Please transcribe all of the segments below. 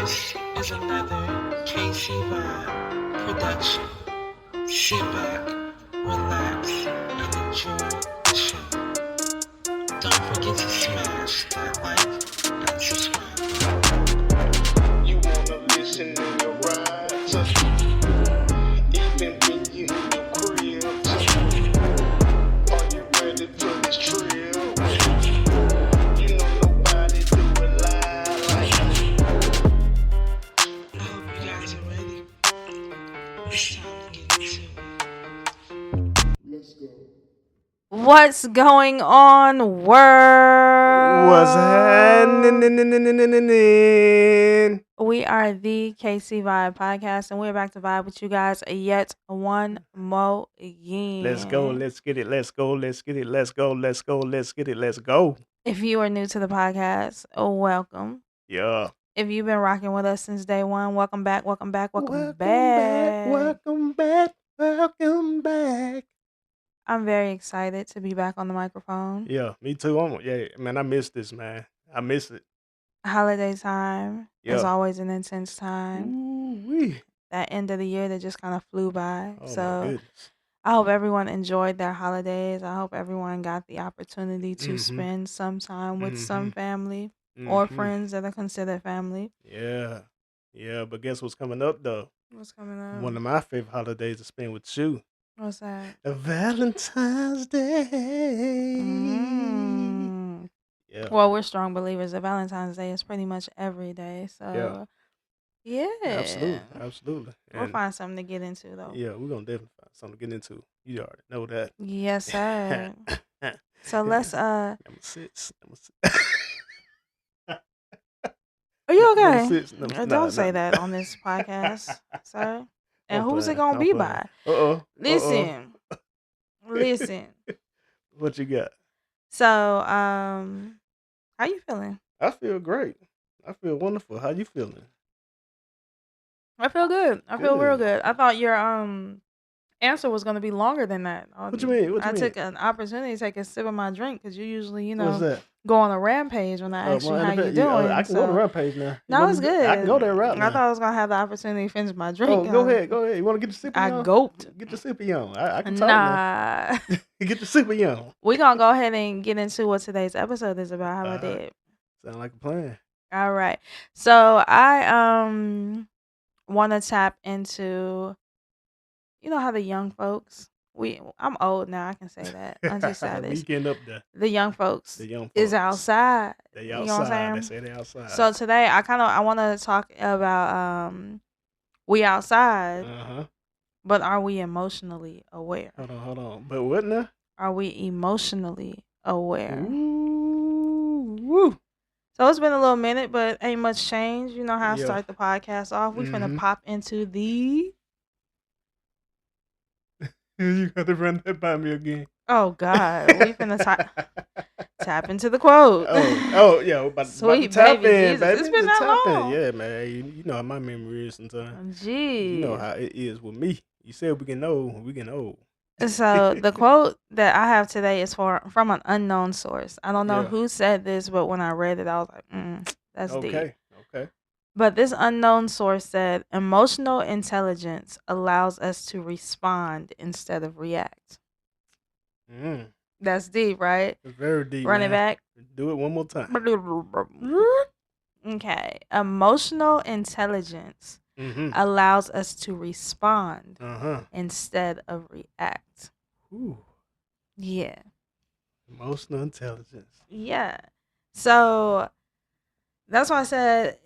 This is another KC Vibe production. Sit back, relax, and enjoy the show. Don't forget to smash that like and subscribe button. You wanna listen in your ride, even when you in your crib. Are you ready for this trip? You know nobody do it live like me. I hope you guys are ready. It's time to get into it. Let's go. What's going on, world? What's happening? We are the KC Vibe Podcast, and we're back to vibe with you guys yet one more again. Let's go. Let's get it. Let's go. Let's get it. Let's go. Let's go. Let's get it. Let's go. If you are new to the podcast, welcome. Yeah. If you've been rocking with us since day one, welcome back. Welcome back. Welcome, back. back. Welcome back. Welcome back. I'm very excited to be back on the microphone. Yeah, me too. Yeah, man, I miss this, man. I miss it. Holiday time is always an intense time. Ooh-wee. That end of the year that just kind of flew by. Oh, my So goodness. I hope everyone enjoyed their holidays. I hope everyone got the opportunity to Mhm. spend some time with some Mhm. family or Mhm. friends that are considered family. Yeah. Yeah, but guess what's coming up, though? What's coming up? One of my favorite holidays to spend with you. What's that? Valentine's Day. Mm. Yeah. Well, we're strong believers that Valentine's Day is pretty much every day. So, yeah. Absolutely. We'll And find something to get into, though. yeah, we're gonna definitely find something to get into. You already know that. Yes, sir. So let's Number six. Are you Number okay? six. Don't say that on this podcast, sir. And I'm who's it playing, gonna be I'm by? playing. Listen. What you got? So, how you feeling? I feel great. I feel wonderful. How you feeling? I feel good. I feel real Good. good. I thought your answer was gonna be longer than that. What you mean? What you I mean? took an opportunity to take a sip of my drink because you usually, What's that? go on a rampage when I ask you how you doing. I can go to Rampage now. No, it's good. I can go that route now. I thought I was gonna have the opportunity to finish my drink. Oh, go ahead. You want to get the sippy on? I gulped. Get the sippy on. I can talk now. Nah. Get the sippy on. We're gonna go ahead and get into what today's episode is about. How about that? Sound like a plan. All right. So I want to tap into, how the young folks. I'm old now. I can say that. Auntie Sadis. We getting up there. The young folks. The young folks is outside. They You know what I'm outside. saying? They say they outside. So today I want to talk about we outside, but are we emotionally aware? Hold on. But what now? Are we emotionally aware? Ooh, woo. So it's been a little minute, but ain't much change. You know how I Yeah. start the podcast off. We finna pop into the. You got to run that by me again. Oh God, we finna tap into the quote. Yeah. About Sweet to tap baby in, Jesus. baby. It's been that Tap in. long. Yeah, man. You know how my memory is sometimes. Gee. You know how it is with me. You said we can old. So the quote that I have today is from an unknown source. I don't know Yeah. who said this, but when I read it, I was like, that's deep. Okay. But this unknown source said, emotional intelligence allows us to respond instead of react. That's deep, right? It's very deep. Run it back. Do it one more time. Okay. Emotional intelligence allows us to respond instead of react. Ooh. Yeah. Emotional intelligence. Yeah. So that's why I said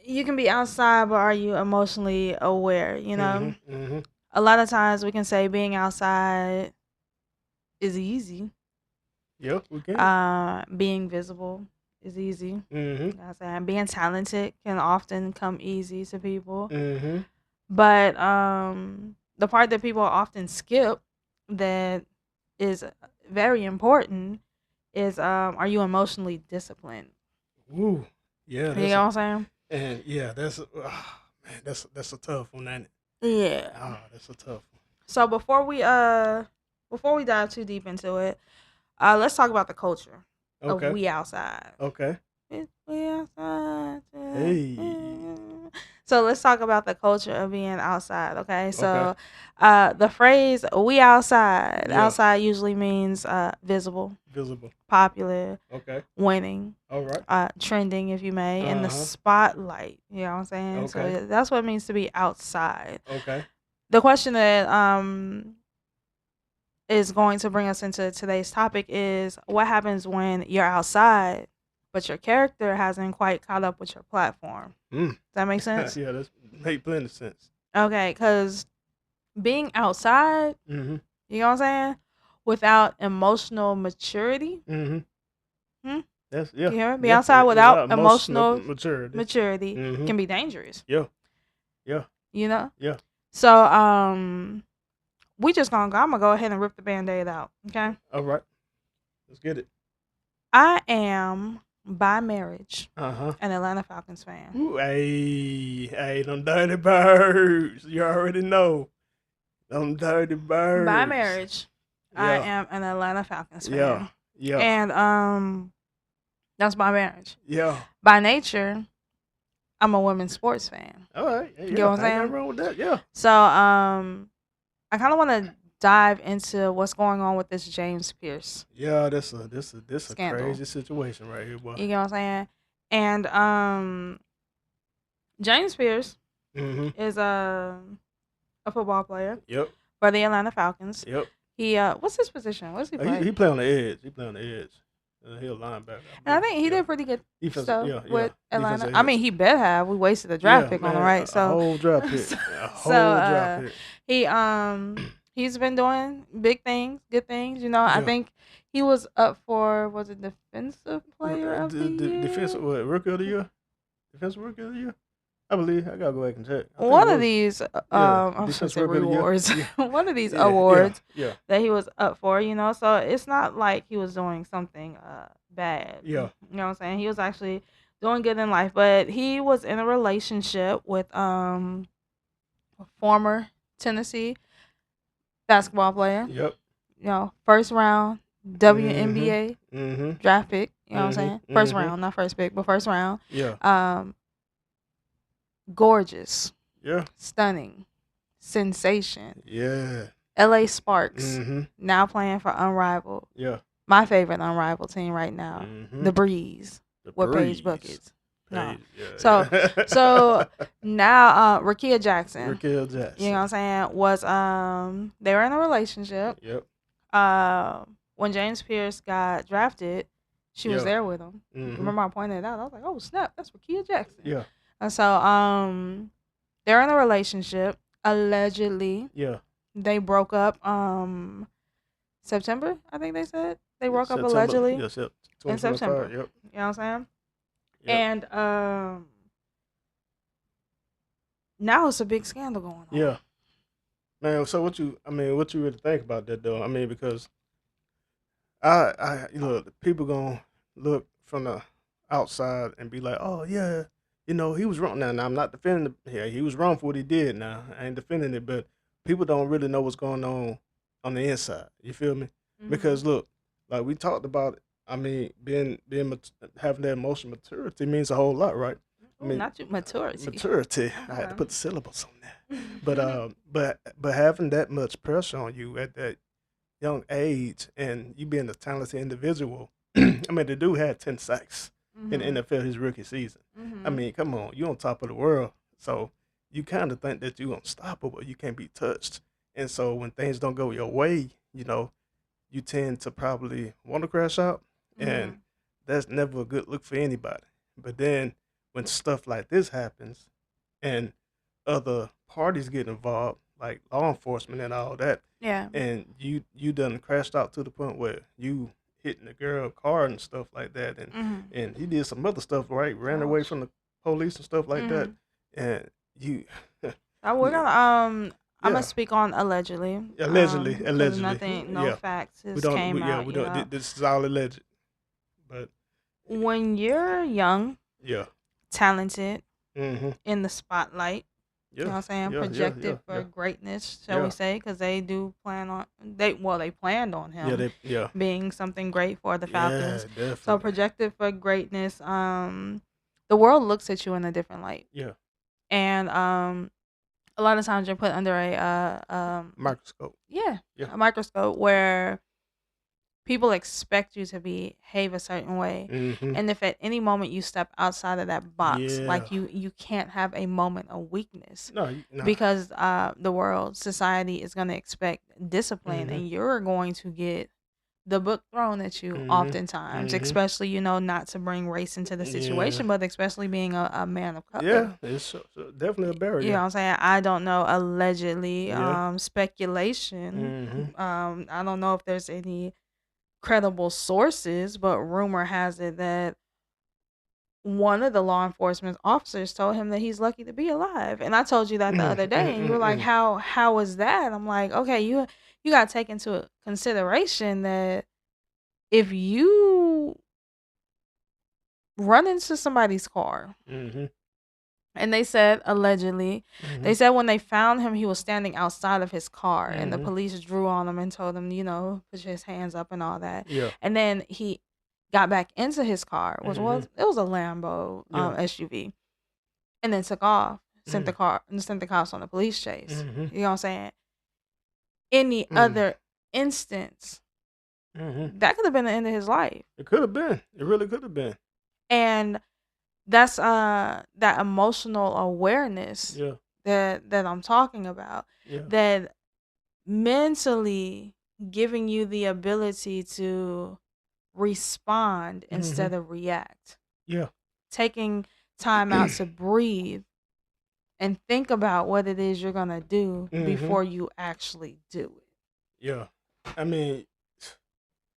you can be outside, but are you emotionally aware? A lot of times we can say being outside is easy. Yep, we can. Being visible is easy. Being talented can often come easy to people. But the part that people often skip that is very important is are you emotionally disciplined? Ooh, yeah. You know what I'm saying? And yeah, that's a tough one, ain't it? Yeah. Oh, that's a tough one. So before we dive too deep into it, let's talk about the culture of we outside. Okay. We outside. Hey. So let's talk about the culture of being outside, okay? So Okay. the phrase "we outside" Yeah. outside usually means visible, Visible. popular, Okay. winning, All right. trending, if you may, in the Uh-huh. spotlight. You know what I'm saying? So Okay. that's what it means to be outside. Okay. The question that is going to bring us into today's topic is what happens when you're outside, but your character hasn't quite caught up with your platform. Mm. Does that make sense? Yeah, that make plenty of sense. Okay, because being outside, Mm-hmm. you know what I'm saying, without emotional maturity, Mm-hmm. That's you hear me? Being Yeah. outside without emotional maturity. maturity Mm-hmm. can be dangerous. Yeah. Yeah. You know. Yeah. So we just gonna go. I'm gonna go ahead and rip the Band-Aid out. Okay. All right. Let's get it. I am by marriage Uh-huh. an Atlanta Falcons fan. Ooh, hey, them dirty birds. You already know. Them dirty birds. By marriage, I Yeah. am an Atlanta Falcons fan. Yeah. Yeah. And that's by marriage. Yeah. By nature, I'm a women's sports fan. All right. Yeah. You know what I'm Ain't saying? nothing wrong with that. Yeah. So I kind of want to dive into what's going on with this James Pierce. Yeah, this a Scandal. crazy situation right here, boy. You know what I'm saying? And James Pierce Mm-hmm. is a football player Yep. for the Atlanta Falcons. Yep. He what's his position? What does he play? He play on the edge. He play on the edge. He a linebacker. And I think he Yeah. did pretty good Defensive, stuff yeah, with yeah. Atlanta. Defensive I mean, edge. he better have. We wasted a draft pick on him, man, right? a So whole draft pick. so- A whole so, draft pick. he's been doing big things, good things. You know, I Yeah. think he was up for defensive player of the year? Defensive rookie of the year. Defensive rookie of the year. I believe I gotta go back and check. One of these, I was defensive gonna say rookie of the year. rewards. Yeah. One of these Yeah, awards Yeah. that he was up for. You know, so it's not like he was doing something bad. Yeah. You know what I'm saying? He was actually doing good in life, but he was in a relationship with a former Tennessee basketball player. Yep. You know, first round WNBA Mm-hmm. draft pick. You know what I'm saying? First mhm. round, not first pick, but first round. Yeah. Gorgeous, Yeah. stunning, sensation. Yeah. LA Sparks Mm-hmm. now playing for Unrivaled. Yeah. My favorite Unrivaled team right now, Mm-hmm. the Breeze The with Paige Breeze. Buckets. No. Paige, yeah. So now Rakia Jackson, Raquel Jackson. you know what I'm saying, was they were in a relationship. Yep. When James Pierce got drafted, she was Yeah. there with him. Mhm. Remember I pointed it out. I was like, "Oh snap, that's Rakia Jackson." Yeah. And so they're in a relationship. Allegedly, Yeah. they broke up September, I think they said. They broke up September. allegedly. Yes, yep. in September. 2025, Yep. You know what I'm saying? Yep. And now it's a big scandal going on. Yeah. Man, so what you really think about that though? I mean, because I look, people gonna look from the outside and be like, oh yeah, he was wrong. Now I'm not defending he was wrong for what he did. Now I ain't defending it, but people don't really know what's going on the inside. You feel me? Mhm. Because look, like we talked about it. I mean, having that emotional maturity means a whole lot, right? I mean, not maturity. Maturity. I had to put the syllables on there. But having that much pressure on you at that young age, and you being a talented individual, I mean, the dude had 10 sacks in the NFL his rookie season. I mean, come on, you on top of the world, so you kind of think that you're unstoppable. You can't be touched, and so when things don't go your way, you tend to probably want to crash out, and that's never a good look for anybody. But then when stuff like this happens, and other parties get involved, like law enforcement and all that, Yeah. and you done crashed out to the point where you hitting the girl car and stuff like that, and he did some other stuff, right? Ran away from the police and stuff like that, and you. We're gonna I'm gonna speak on allegedly. Allegedly. Nothing, no Yeah. facts We has don't. came out. We you don't. know? This is all alleged, but When you're young, yeah. talented, Mm-hmm. in the spotlight, Yeah. you know what I'm saying, Yeah, projected for yeah. greatness, shall Yeah. we say? Because they do plan on they planned on him Yeah. being something great for the Falcons. Yeah, definitely. So projected for greatness. The world looks at you in a different light. Yeah. And a lot of times you're put under Microscope. yeah, Yeah. a microscope where people expect you to behave a certain way. Mm-hmm. And if at any moment you step outside of that box, Yeah. like you can't have a moment of weakness No, no. because the world, society is going to expect discipline, Mhm. and you're going to get the book thrown at you Mhm. oftentimes, Mhm. especially, not to bring race into the situation, Yeah. but especially being a man of color. Yeah, it's definitely a barrier. You know what I'm saying? I don't know, allegedly, Yeah. speculation. Mhm. I don't know if there's any credible sources, but rumor has it that one of the law enforcement officers told him that he's lucky to be alive. And I told you that the other day, and you were like, how is that? I'm like, okay, you got to take into consideration that if you run into somebody's car, Mhm. and they said allegedly, they Mhm. said when they found him, he was standing outside of his car, and the Mhm. police drew on him and told him, put his hands up and all that. Yeah. And then he got back into his car, which Mhm. it was a Lambo Yeah. SUV, and then took off, sent Mhm. the cops on the police chase. Mhm. You know what I'm saying? Any Mhm. other instance, Mhm. that could have been the end of his life. It could have been. It really could have been. And that's that emotional awareness Yeah. that I'm talking about. Yeah. That mentally giving you the ability to respond instead of react. Yeah. Taking time out to breathe and think about what it is you're gonna do before you actually do it. Yeah. I mean,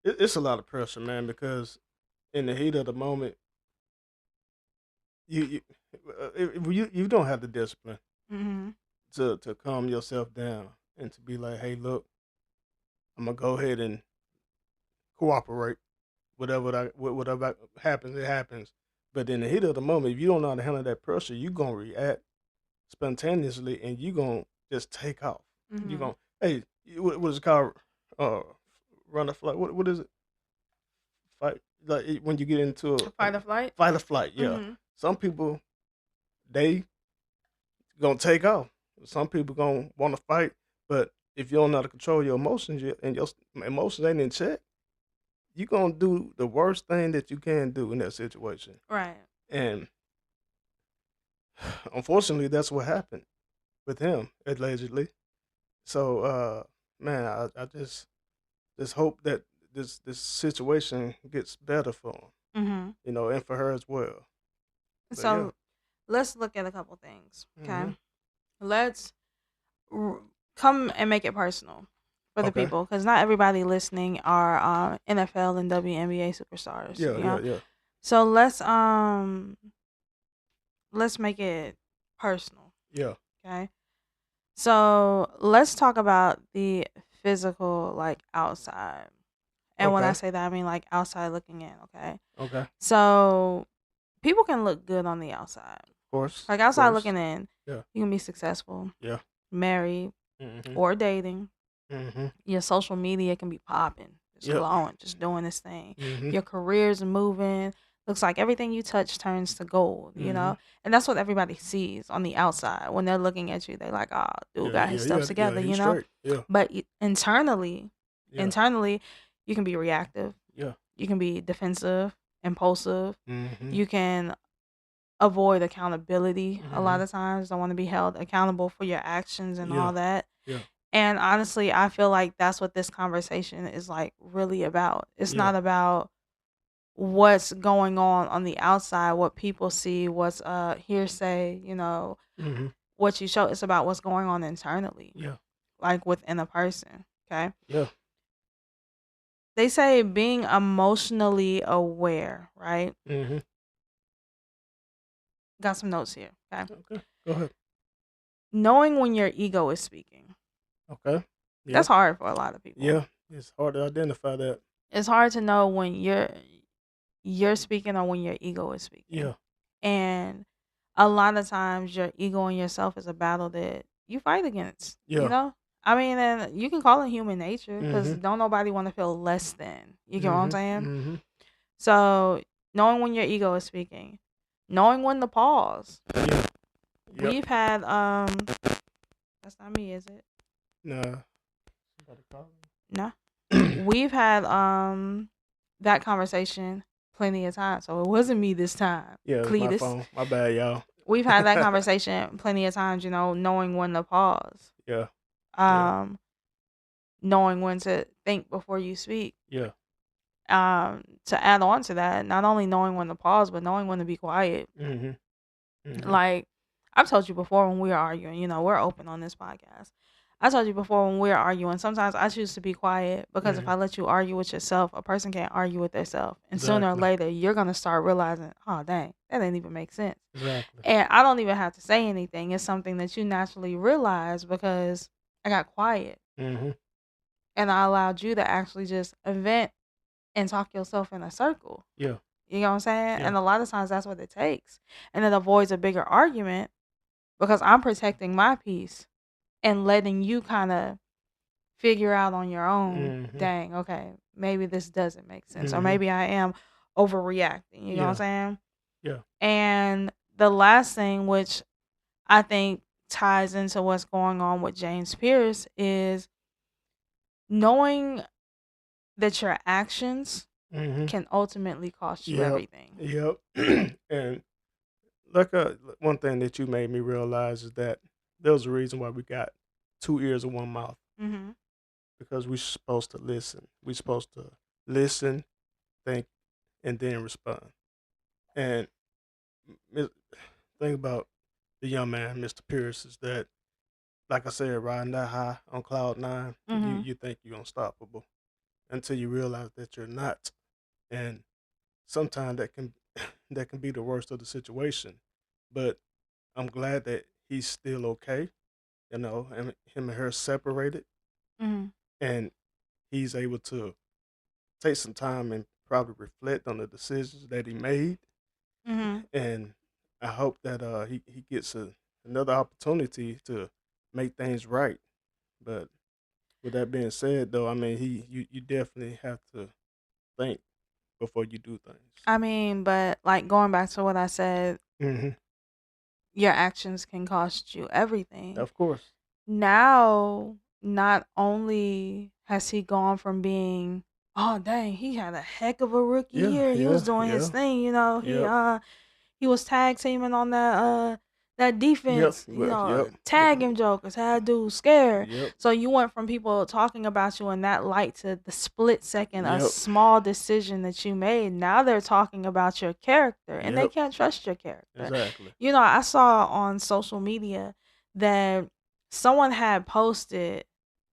it's a lot of pressure, man, because in the heat of the moment, you don't have the discipline Mm-hmm. to calm yourself down and to be like, hey, look, I'm gonna go ahead and cooperate. Whatever happens, it happens. But in the heat of the moment, if you don't know how to handle that pressure, you gonna react spontaneously and you gonna just take off. Mm-hmm. You gonna, hey, what is it called? Run or flight? What is it? Fight, like when you get into a Fight or flight. fight or flight. Yeah. Mm-hmm. Some people, they gonna take off. Some people gonna want to fight, but if you don't know how to control your emotions, and your emotions ain't in check, you gonna do the worst thing that you can do in that situation. Right. And unfortunately, that's what happened with him, allegedly. So, man, I just hope that this situation gets better for him, Mm-hmm. and for her as well. But So let's look at a couple things. Okay. Let's come and make it personal for the Okay. people, because not everybody listening are NFL and WNBA superstars. Yeah. So let's make it personal. Yeah. Okay. So let's talk about the physical, like outside. And when I Okay. say that, I mean like outside looking in. Okay. Okay. So people can look good on the outside. Of course. Like outside looking in, Yeah. you can be successful, Yeah. married, or dating. Your social media can be popping, just Yep. glowing, just doing this thing. Mhm. Your career's moving. Looks like everything you touch turns to gold, and that's what everybody sees on the outside. When they're looking at you, they're like, "Oh, dude got his stuff together," he's straight. Yeah. But internally, Yeah. you can be reactive. Yeah. You can be defensive, impulsive. Mhm. You can avoid accountability a lot of times. Don't want to be held accountable for your actions and all that. Yeah. And honestly, I feel like that's what this conversation is like really about. It's not about what's going on the outside, what people see, what's hearsay, what you show. It's about what's going on internally. Yeah. Like within a person. Okay. Yeah. They say being emotionally aware, right? Mhm. Got some notes here. Okay. Okay. Go ahead. Knowing when your ego is speaking. Okay. Yeah. That's hard for a lot of people. Yeah. It's hard to identify that. It's hard to know when you're speaking or when your ego is speaking. Yeah. And a lot of times your ego and yourself is a battle that you fight against. Yeah. I mean, and you can call it human nature, because don't nobody want to feel less than. You get what I'm saying? Mhm. So knowing when your ego is speaking, knowing when to pause. Yeah. we've had that's not me, is it? Nah. Somebody call No. me? We've had that conversation plenty of times. So it wasn't me this time. Yeah, it's my Cletus. phone. My bad, y'all. We've had that conversation plenty of times, knowing when to pause. Yeah. Knowing when to think before you speak. Yeah. To add on to that, not only knowing when to pause, but knowing when to be quiet. Like I've told you before when we were arguing, we're open on this podcast. I told you before when we were arguing, sometimes I choose to be quiet because if I let you argue with yourself, a person can't argue with themselves. And sooner or later, you're going to start realizing, oh, dang, that didn't even make sense. Exactly. And I don't even have to say anything. It's something that you naturally realize because I got quiet. And I allowed you to actually just vent and talk yourself in a circle. Yeah. You know what I'm saying? Yeah. And a lot of times that's what it takes. And it avoids a bigger argument because I'm protecting my peace and letting you kind of figure out on your own, dang, okay, maybe this doesn't make sense. Or maybe I am overreacting. You know what I'm saying? Yeah. And the last thing, which I think ties into what's going on with James Pierce, is knowing that your actions can ultimately cost you everything. Yep. And like one thing that you made me realize is that there's a reason why we got 2 ears and 1 mouth. Because we're supposed to listen. We're supposed to listen, think, and then respond. And thing about the young man, Mr. Pierce, is that, like I said, riding that high on cloud 9, you think you're unstoppable until you realize that you're not. And sometimes that can be the worst of the situation. But I'm glad that he's still okay, and him and her separated, and he's able to take some time and probably reflect on the decisions that he made. And I hope that he gets another opportunity to make things right. But with that being said, though, I mean, you definitely have to think before you do things. I mean, but like going back to what I said, your actions can cost you everything. Of course. Now, not only has he gone from being, oh dang, he had a heck of a rookie year. He was doing his thing, he was tag teaming on that defense, tagging jokers, had dudes scared. So you went from people talking about you in that light to the split second, a small decision that you made. Now they're talking about your character, and they can't trust your character. Exactly. I saw on social media that someone had posted,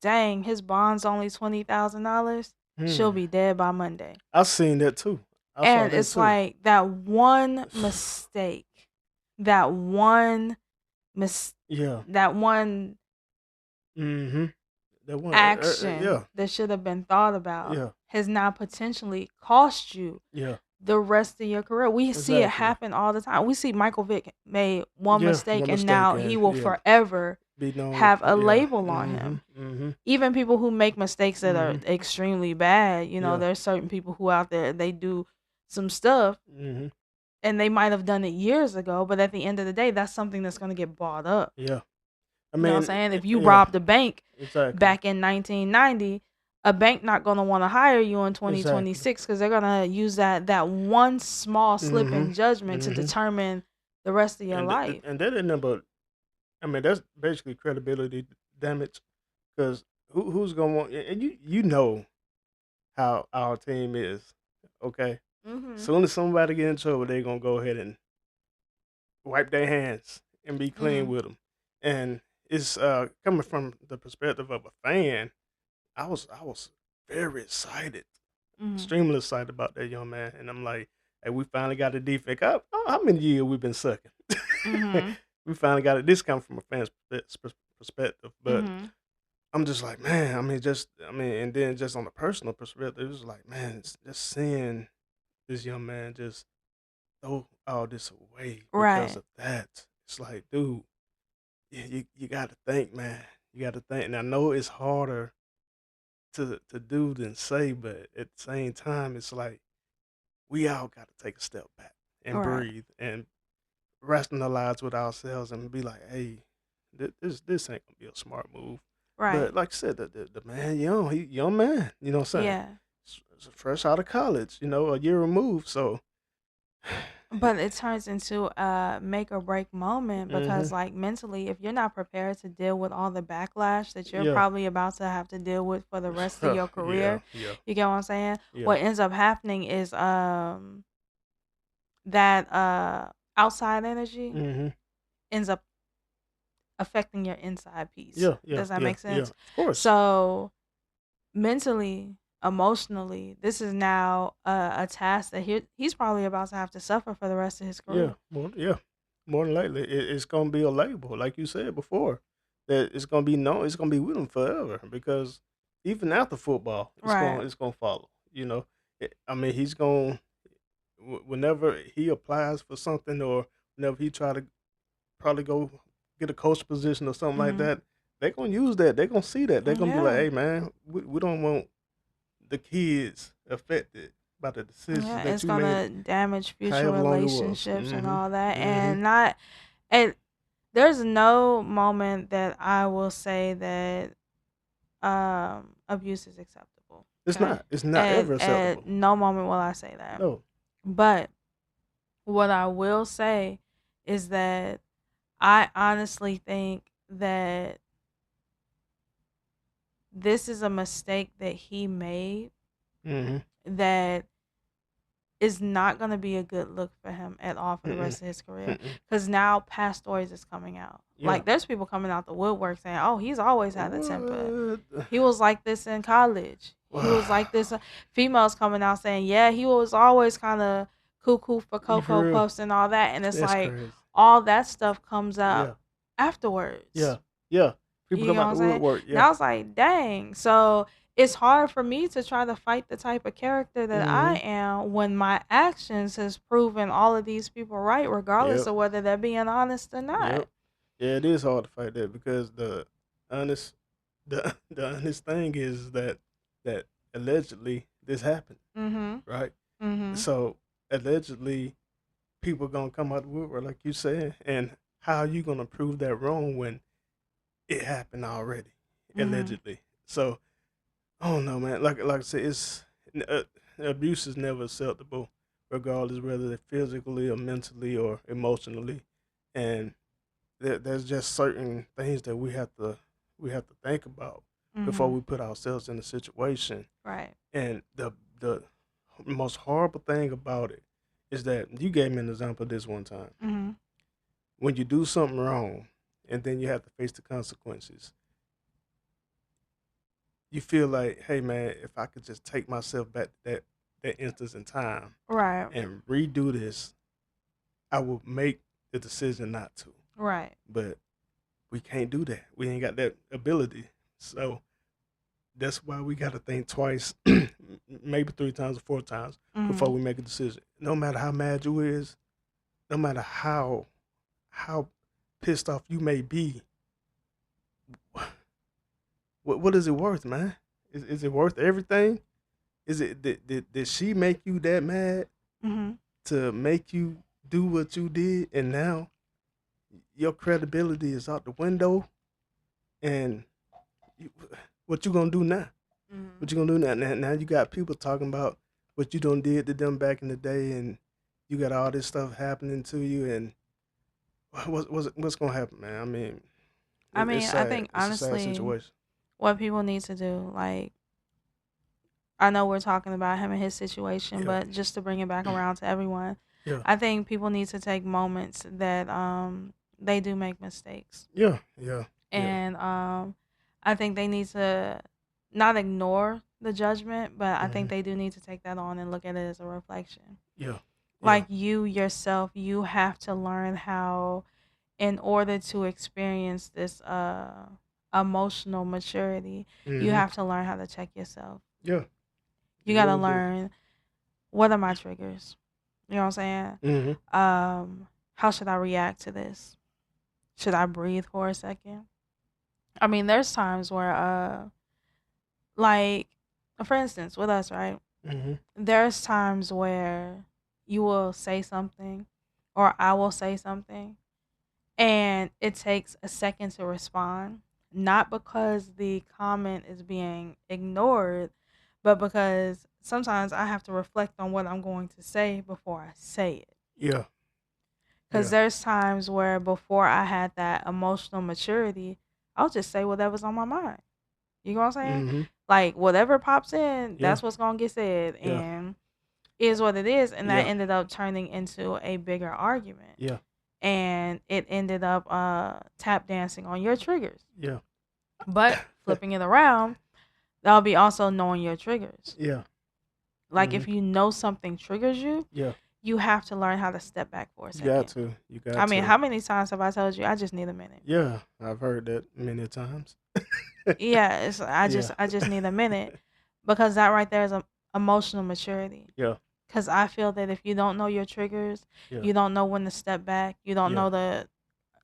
dang, his bond's only $20,000. She'll be dead by Monday. I've seen that too. And it's like that one mistake, that one action that should have been thought about has now potentially cost you the rest of your career. We see it happen all the time. We see Michael Vick made one mistake, and now he will forever have a label on him. Even people who make mistakes that are extremely bad, there's certain people who out there, they do some stuff and they might have done it years ago, but at the end of the day, that's something that's going to get bought up. I mean, you know what I'm saying? If you robbed a bank back in 1990, a bank not going to want to hire you in 2026 because they're going to use that one small slip in judgment to determine the rest of your life. And that isn't about, I mean, that's basically credibility damage, because who's going to want, and you know how our team is, okay? Soon as somebody get in trouble, they're going to go ahead and wipe their hands and be clean with them. And it's coming from the perspective of a fan, I was very excited, extremely excited about that young man. And I'm like, hey, we finally got a defense. How many years we've been sucking? We finally got it. This comes from a fan's perspective, but I'm just like, man, and then just on a personal perspective, it was like, man, just seeing this young man just throw all this away because of that. It's like, dude, you got to think, man. You got to think. And I know it's harder to do than say, but at the same time, it's like we all got to take a step back and breathe and rationalize with ourselves and be like, hey, this ain't gonna be a smart move. Right. But like I said, the man young, he young man, you know what I'm saying? Yeah. Fresh out of college, you know, a year removed. So But it turns into a make or break moment because, mhm. like, mentally, if you're not prepared to deal with all the backlash that you're Yeah. probably about to have to deal with for the rest of your Yeah, career, yeah, you get what I'm saying? yeah. What ends up happening is that outside energy Mhm. ends up affecting your inside piece. Yeah, yeah, Does that yeah, make yeah. sense? Of course. So mentally, emotionally, this is now a task that he's probably about to have to suffer for the rest of his Yeah, career. more than likely, it's gonna be a label, like you said before, that it's gonna be known. It's gonna be with him forever because even after football, Right. it's gonna follow. You know, I mean, he's gonna whenever he applies for something or whenever he try to probably go get a coach position or something like Mhm. that, they're gonna use that. They're gonna see that. They're gonna be like, Yeah. hey man, we don't want the kids affected by the decisions Yeah, that it's you made, gonna damage future however long it was. relationships and all that. Mm-hmm. And not and there's no moment that I will say that abuse is acceptable. It's Okay. not. It's not ever At acceptable. no moment will I say that. No. But what I will say is that I honestly think that this is a mistake that he made Mm-hmm. that is not going to be a good look for him at all for the Mm-mm. rest of his career. Mm-mm. Because now past stories is coming out. Yeah. Like, there's people coming out the woodwork saying, oh, he's always had a temper. What? He was like this in college. He was like this. Wow. Females coming out saying, yeah, he was always kind of cuckoo for You Cocoa for real? Puffs and all that. And it's That's like, crazy. all that stuff comes out Yeah. afterwards. Yeah. Yeah. People You come know what out I'm the saying? woodwork. And I Yeah. was like, dang. So it's hard for me to try to fight the type of character that I Mm-hmm. am when my actions has proven all of these people right, regardless Yep. of whether they're being honest or not. Yep. Yeah, it is hard to fight that because honest the honest thing is that allegedly this happened, Mhm. right? Mhm. So allegedly people gonna come out the woodwork like you said, and how are you gonna prove that wrong when it happened already, Mhm. allegedly? So I don't know, man. Like I said, it's uh, abuse is never acceptable, regardless whether it's physically or mentally or emotionally, and there's just certain things that we have to think about before Mhm. we put ourselves in a situation. Right. And the most horrible thing about it is that you gave me an example of this one time. Mhm. When you do something wrong and then you have to face the consequences, you feel like, hey man, if I could just take myself back to that instance in time Right. and redo this, I would make the decision not to. Right. But we can't do that. We ain't got that ability. So that's why we got to think twice, maybe 3 times or 4 times before Mhm. we make a decision. No matter how mad you is, no matter how pissed off you may be, what is it worth, man? Is it worth everything? Is it did she make you that mad Mhm. to make you do what you did, and now your credibility is out the window, and you, what you gonna do now? What Mhm. you gonna do now? Now you got people talking about what you done did to them back in the day, and you got all this stuff happening to you, and what's gonna happen, man? I mean, I it's mean, I sad. think It's a sad honestly, situation. what people need to do, like, I know we're talking about him and his situation, Yeah, but just to bring it back around to everyone, yeah, I think people need to take moments that they do make mistakes. yeah, yeah, yeah. And I think they need to not ignore the judgment, but I think Hmm. they do need to take that on and look at it as a reflection. Yeah, yeah. Like, you yourself, you have to learn how, in order to experience this emotional maturity, you Hmm. have to learn how to check yourself. Yeah, You you got to really do. learn, what are my triggers? You know what I'm saying? Hmm. How should I react to this? Should I breathe for a second? I mean, there's times where like, for instance, with us, right? Hmm. There's times where you will say something or I will say something, and it takes a second to respond, not because the comment is being ignored, but because sometimes I have to reflect on what I'm going to say before I say it. Yeah. Because Yeah. there's times where before I had that emotional maturity, I'll just say whatever's on my mind. You know what I'm saying? Mm-hmm. Like whatever pops in, Yeah. that's what's gonna get said, Yeah. and is what it is. And that Yeah. ended up turning into a bigger argument. Yeah. And it ended up tap dancing on your triggers. Yeah. But flipping it around, that'll be also knowing your triggers. Yeah. Like if you know something triggers you, Yeah. you have to learn how to step back for a You second. got to. You got to. I mean, how many times have I told you I just need a minute? Yeah, I've heard that many times. Yeah, I just need a minute, because that right there is a emotional maturity. Yeah. Because I feel that if you don't know your triggers, Yeah. you don't know when to step back, you don't Yeah. know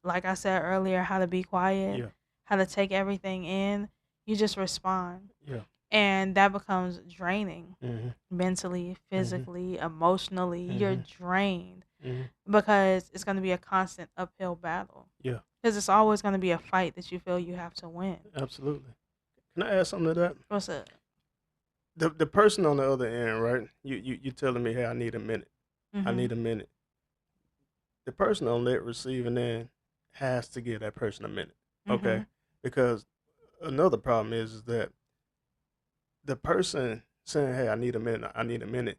like I said earlier, how to be quiet, Yeah. how to take everything in, you just respond. Yeah. And that becomes draining Mm-hmm. mentally, physically, emotionally. You're drained Mm-hmm. because it's going to be a constant uphill battle. Yeah. Because it's always going to be a fight that you feel you have to win. Absolutely. Can I add something to that? What's up? The person on the other end, right? You telling me, hey, I need a minute. Mm-hmm. I need a minute. The person on that receiving end has to give that person a minute. Okay? Mm-hmm. Because another problem is that the person saying, hey, I need a minute,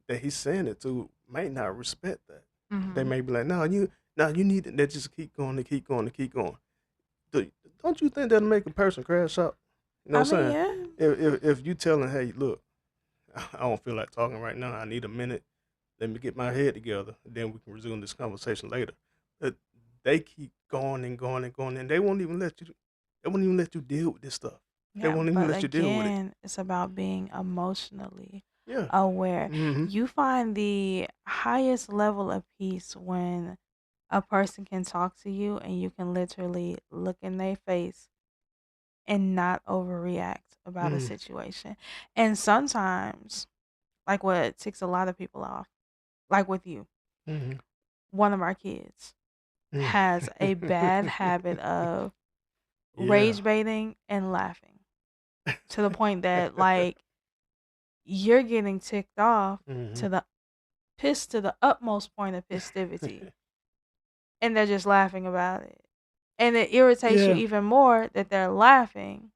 that he's saying it to might not respect that. Mm-hmm. They may be like, no, you need it. They just keep going and keep going and keep going. Don't you think that'll make a person crash out? You know what I'm saying? Yeah. If you telling, hey, look, I don't feel like talking right now. I need a minute. Let me get my head together. Then we can resume this conversation later. But they keep going and going and going, and they won't even let you. They won't even let you deal with this stuff. They won't even let you deal with it. Again, it's about being emotionally Yeah. aware. Mm-hmm. You find the highest level of peace when a person can talk to you and you can literally look in their face and not overreact about a situation. And sometimes, like what ticks a lot of people off, like with you, one of our kids has a bad habit of rage baiting and laughing to the point that like you're getting ticked off to the utmost point of festivity, and they're just laughing about it. And it irritates you even more that they're laughing.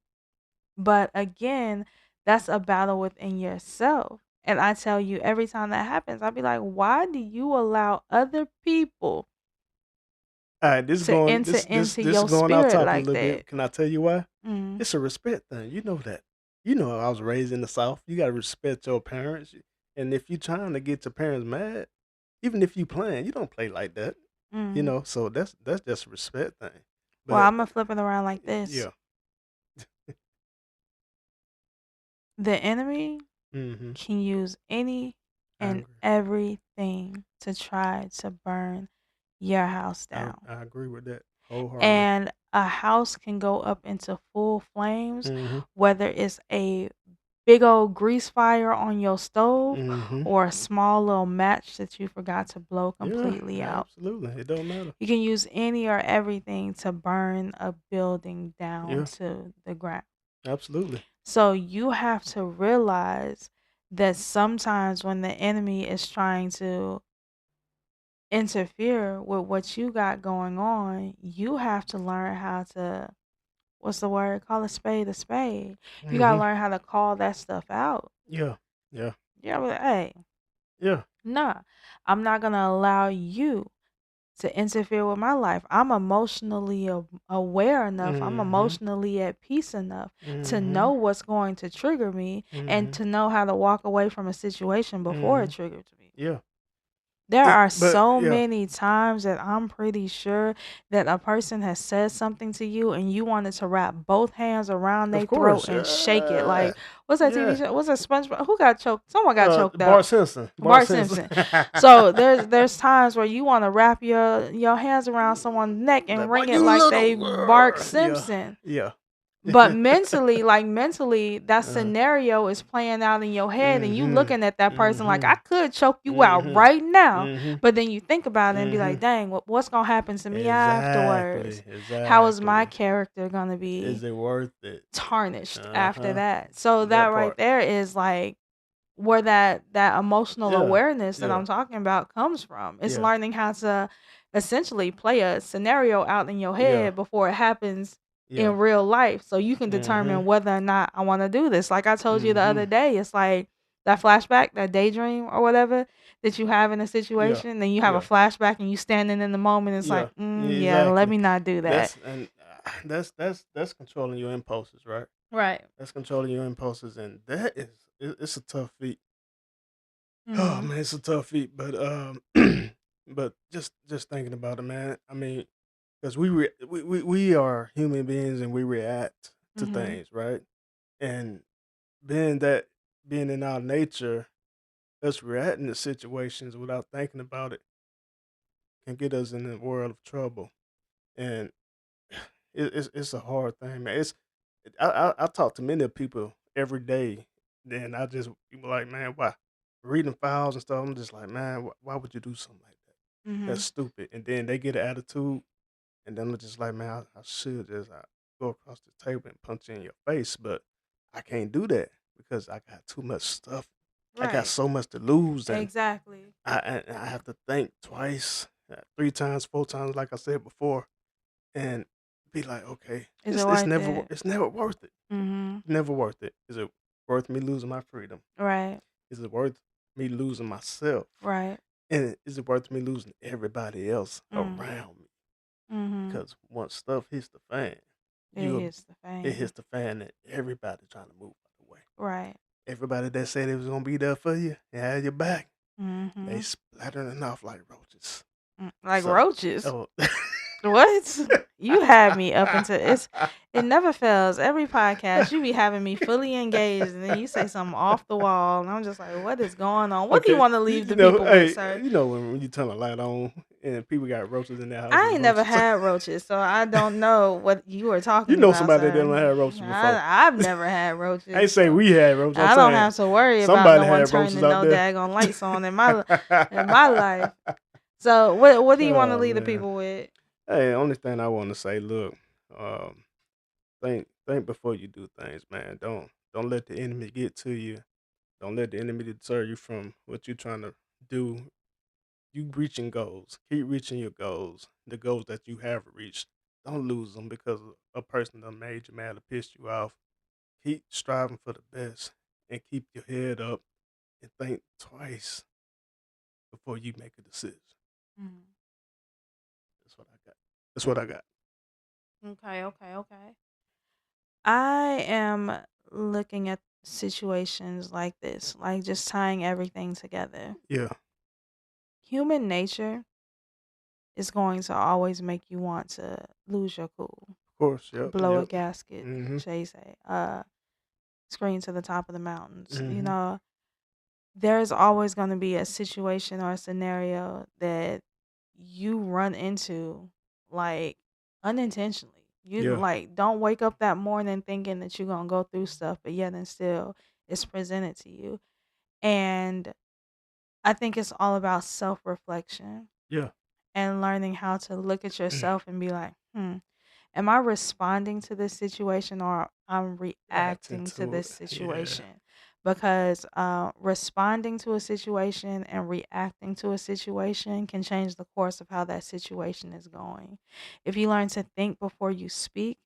But again, that's a battle within yourself. And I tell you, every time that happens, I'll be like, why do you allow other people All right, this to into your going off spirit topic like a little that? bit. Can I tell you why? Mm. It's a respect thing. You know that. You know I was raised in the South. You gotta respect your parents. And if you're trying to get your parents mad, even if you playing, you don't play like that. You know, so that's just a respect thing. But, Well, I'm gonna flip it around like this. Yeah. The enemy can use any and everything to try to burn your house down. I agree with that wholeheartedly. And a house can go up into full flames, whether it's a big old grease fire on your stove or a small little match that you forgot to blow completely out. Absolutely. It don't matter. You can use any or everything to burn a building down to the ground. Absolutely. So you have to realize that sometimes when the enemy is trying to interfere with what you got going on, you have to learn how to, what's the word? Call a spade a spade. You got to learn how to call that stuff out. Yeah. Yeah. Yeah, like, hey. Yeah. Nah, I'm not going to allow you to interfere with my life. I'm emotionally aware enough. I'm emotionally at peace enough to know what's going to trigger me and to know how to walk away from a situation before it triggers me. Yeah. There are so many times that I'm pretty sure that a person has said something to you and you wanted to wrap both hands around their throat and shake it. Like, what's that TV show? What's that SpongeBob? Who got choked? Someone got choked out. Bart Simpson. Bart Simpson. So there's times where you want to wrap your hands around someone's neck and ring it like they Bart Simpson. Yeah. But mentally, that scenario is playing out in your head, and you looking at that person like, I could choke you out right now. But then you think about it and be like, dang, what's gonna happen to me afterwards? How is my character gonna be Is it worth it? tarnished after that? So that right there is like where that emotional awareness that I'm talking about comes from. It's learning how to essentially play a scenario out in your head before it happens in real life, so you can determine whether or not I want to do this. Like I told you the other day, it's like that flashback, that daydream or whatever that you have in a situation, then you have a flashback and you standing in the moment. It's like, let me not do that. That's controlling your impulses, right? Right. That's controlling your impulses, and it's a tough feat. Oh man, it's a tough feat, but but just thinking about it, man. I mean, because we are human beings and we react to things, right? And being in our nature, us reacting to situations without thinking about it can get us in a world of trouble. And it's a hard thing, man. I talk to many people every day, and I just be like, man, why? Reading files and stuff, I'm just like, man, why would you do something like that? That's stupid. And then they get an attitude, and then I'm just like, man, I should just go across the table and punch you in your face, but I can't do that because I got too much stuff. I got so much to lose, and Exactly. I have to think twice, 3 times, 4 times, like I said before, and be like, okay, Is it's it worth never it? it's never worth it. Never worth it. Is it worth me losing my freedom? Right. Is it worth me losing myself? Right. And is it worth me losing everybody else around me? Because once stuff hits the fan, it hits the fan. It hits the fan, and everybody trying to move out of the way. Right. Everybody that said it was gonna be there for you and had your back, they splattering off like roaches. Like roaches? Oh. What? You had me up into it never fails. Every podcast you be having me fully engaged, and then you say something off the wall, and I'm just like, what is going on? What do you want to leave the people with, sir? You know when you turn a light on and people got roaches in their house. I ain't never had roaches, so I don't know what you were talking about. You know somebody that didn't have roaches before. I've never had roaches. I ain't say we had roaches. I don't have to worry about no one turning no daggone lights on in my life. So what do you want to leave the people with? Hey, only thing I want to say, look, think before you do things, man. Don't let the enemy get to you. Don't let the enemy deter you from what you're trying to do. You reaching goals. Keep reaching your goals. The goals that you have reached. Don't lose them because a person that made you mad or pissed you off. Keep striving for the best and keep your head up and think twice before you make a decision. That's what I got. Okay. I am looking at situations like this, like just tying everything together. Yeah. Human nature is going to always make you want to lose your cool. Of course, yeah. Blow a gasket, chase scream to the top of the mountains. You know, there's always going to be a situation or a scenario that you run into like unintentionally. You like don't wake up that morning thinking that you're going to go through stuff, but yet and still it's presented to you. And I think it's all about self-reflection. Yeah. And learning how to look at yourself and be like, am I responding to this situation or I'm reacting to this situation? Because responding to a situation and reacting to a situation can change the course of how that situation is going. If you learn to think before you speak,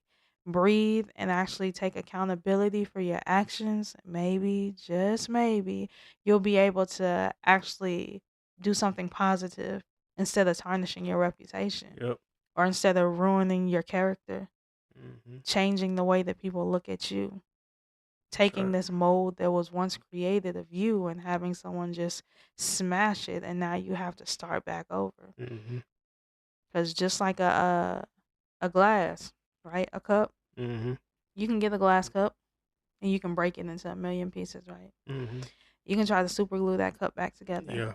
breathe, and actually take accountability for your actions, maybe, just maybe, you'll be able to actually do something positive instead of tarnishing your reputation. Yep. Or instead of ruining your character, changing the way that people look at you, taking this mold that was once created of you and having someone just smash it, and now you have to start back over. Because just like a glass, right? A cup, you can get a glass cup and you can break it into a million pieces, right? You can try to super glue that cup back together. Yeah.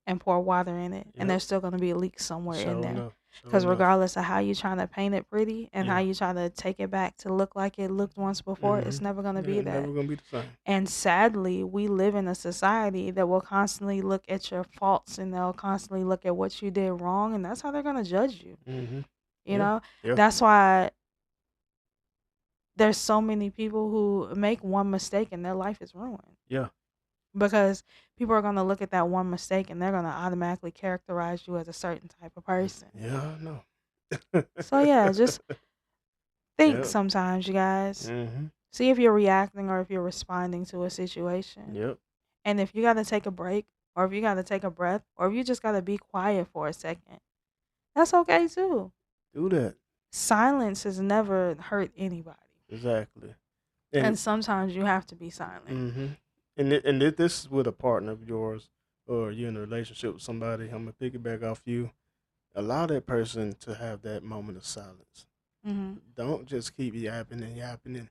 and pour water in it, and Yep. there's still going to be a leak somewhere in Sure there. enough. Because regardless of how you trying to paint it pretty and how Yeah. you try to take it back to look like it looked once before, it's never going to be that. Never gonna be the same. And sadly, we live in a society that will constantly look at your faults and they'll constantly look at what you did wrong, and that's how they're going to judge you. Mm-hmm. You know? Yeah. That's why there's so many people who make one mistake and their life is ruined. Yeah. Because people are going to look at that one mistake and they're going to automatically characterize you as a certain type of person. Yeah, I know. So, yeah, just think Yep. sometimes, you guys. Mm-hmm. See if you're reacting or if you're responding to a situation. Yep. And if you got to take a break or if you got to take a breath or if you just got to be quiet for a second, that's okay too. Do that. Silence has never hurt anybody. Exactly. And sometimes you have to be silent. Mm-hmm. And if this is with a partner of yours or you're in a relationship with somebody, I'm going to piggyback off you. Allow that person to have that moment of silence. Mm-hmm. Don't just keep yapping and yapping. And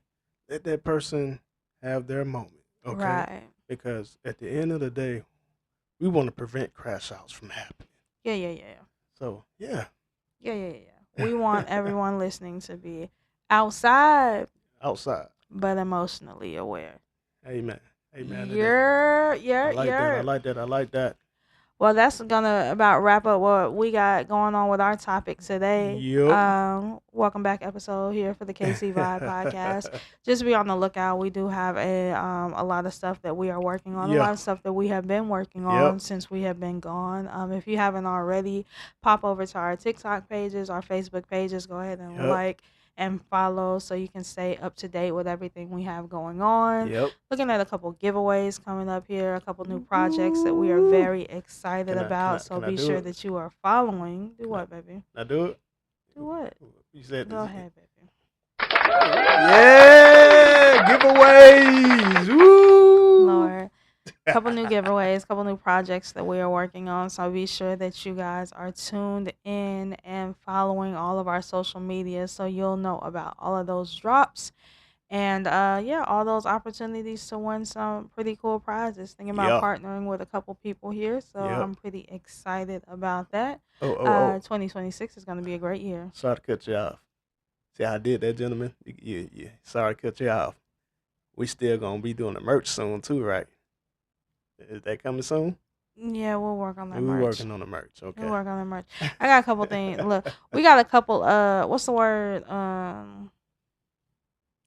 let that person have their moment, okay? Right. Because at the end of the day, we want to prevent crash outs from happening. Yeah. So, yeah. Yeah. We want everyone listening to be outside, but emotionally aware. Amen. I like that. Well, that's gonna about wrap up what we got going on with our topic today. Yep. Welcome back episode here for the KC Vibe podcast. Just be on the lookout. We do have a lot of stuff that we are working on. Yeah. A lot of stuff that we have been working on since we have been gone. If you haven't already, pop over to our TikTok pages, our Facebook pages. Go ahead and like and follow so you can stay up to date with everything we have going on. Yep. Looking at a couple giveaways coming up here, a couple new projects that we are very excited about. So be sure that you are following. Do what, baby? I do it? Do what? You said Go ahead, baby. Yeah, giveaways. Woo! Lord. Couple new giveaways, couple new projects that we are working on. So be sure that you guys are tuned in and following all of our social media so you'll know about all of those drops. And all those opportunities to win some pretty cool prizes. Thinking about partnering with a couple people here, so I'm pretty excited about that. 2026 is going to be a great year. Sorry to cut you off. See how I did that, gentlemen? Yeah. Sorry to cut you off. We still going to be doing the merch soon too, right? Is that coming soon? Yeah, we'll work on that merch. We're working on the merch, okay. We'll work on the merch. I got a couple things. Look, we got a couple, what's the word?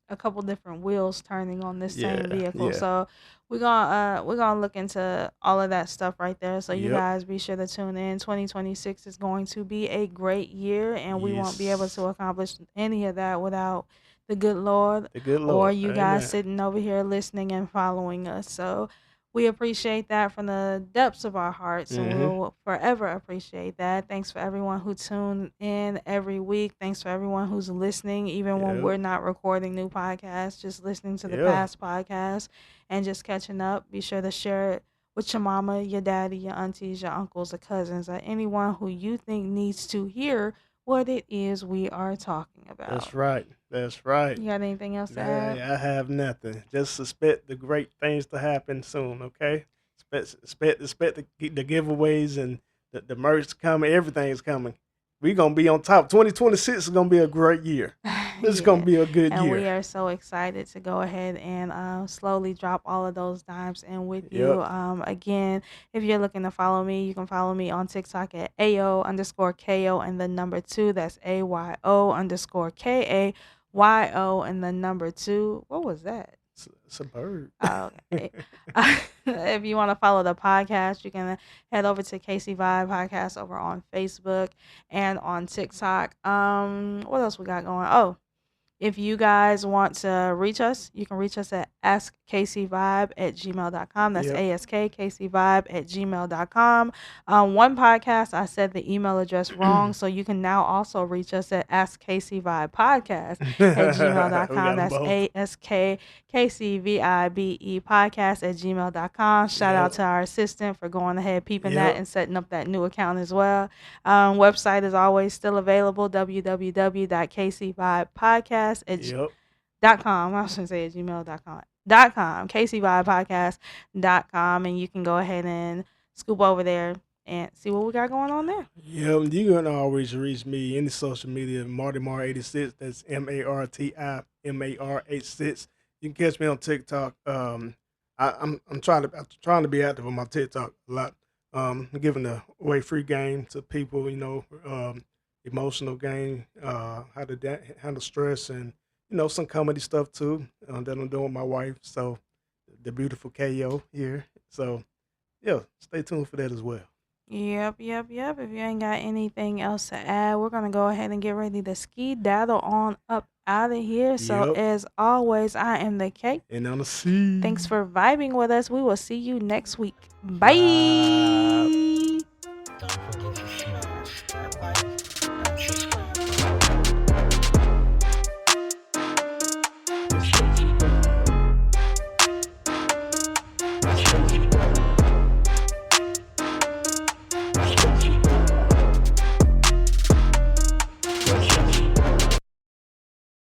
A couple different wheels turning on this same vehicle. Yeah. So we're gonna look into all of that stuff right there. So you guys be sure to tune in. 2026 is going to be a great year, and we won't be able to accomplish any of that without the good Lord. Or you guys sitting over here listening and following us. So we appreciate that from the depths of our hearts, and we'll forever appreciate that. Thanks for everyone who tuned in every week. Thanks for everyone who's listening, even when we're not recording new podcasts, just listening to the past podcasts and just catching up. Be sure to share it with your mama, your daddy, your aunties, your uncles, or cousins, or anyone who you think needs to hear what it is we are talking about. That's right. You got anything else to add? I have nothing. Just suspect the great things to happen soon, okay? Expect the giveaways and the merch coming. Everything's coming. We're going to be on top. 2026 is going to be a great year. This is going to be a good year. And we are so excited to go ahead and slowly drop all of those dimes in with you. Again, if you're looking to follow me, you can follow me on TikTok at AO_KO and the number 2. That's AYO_KAYO and the number 2. What was that? It's a bird. Oh, okay. If you want to follow the podcast, you can head over to KC Vibe Podcast over on Facebook and on TikTok. What else we got going? Oh, if you guys want to reach us, you can reach us at askkcvibe@gmail.com. That's askkcvibe@gmail.com. One podcast, I said the email address wrong, so you can now also reach us at askkcvibepodcast@gmail.com. That's askkcvibe podcast@gmail.com. Shout out to our assistant for going ahead, peeping that, and setting up that new account as well. Website is always still available, www.kcvibepodcast.com. I was going to say at gmail.com. KCVibepodcast.com, and you can go ahead and scoop over there, and see what we got going on there. Yeah, you can always reach me any social media, MartyMar86. That's MartyMar86. You can catch me on TikTok. I'm trying to be active on my TikTok a lot. Giving away free game to people, emotional game, how to handle stress, and some comedy stuff too that I'm doing with my wife. So the beautiful KO here. So yeah, stay tuned for that as well. Yep. If you ain't got anything else to add, we're gonna go ahead and get ready to daddle on up out of here. So Yep. as always, I am the K. And on the C. Thanks for vibing with us. We will see you next week. Bye. Don't forget to smash that like